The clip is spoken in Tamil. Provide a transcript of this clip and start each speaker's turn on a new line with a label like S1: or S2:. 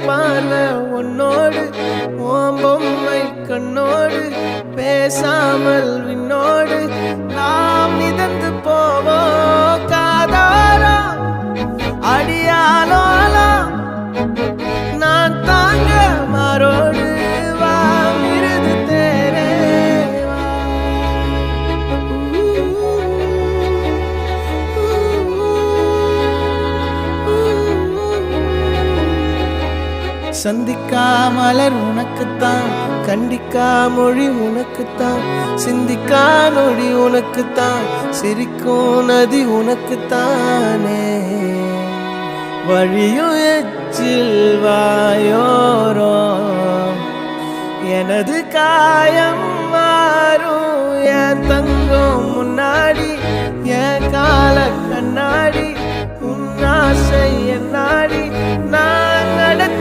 S1: பார்வை உன்னோடு ஓம்பொம்மை கண்ணோடு பேசாமல் விண்ணோடு நாம் மிதந்து போவோம் காதாரா அடியாலோலா நான் தாங்க மாறோடு வா மிருது தேரே சந்திக்கா மலர் உனக்குத்தான் கண்டிக்கா மொழி உனக்குத்தான் சிந்திக்கா நொடி உனக்குத்தான் சிரிக்கும் நதி உனக்குத்தானே வழியும் எச்சில் வாயோரோ எனது காயம்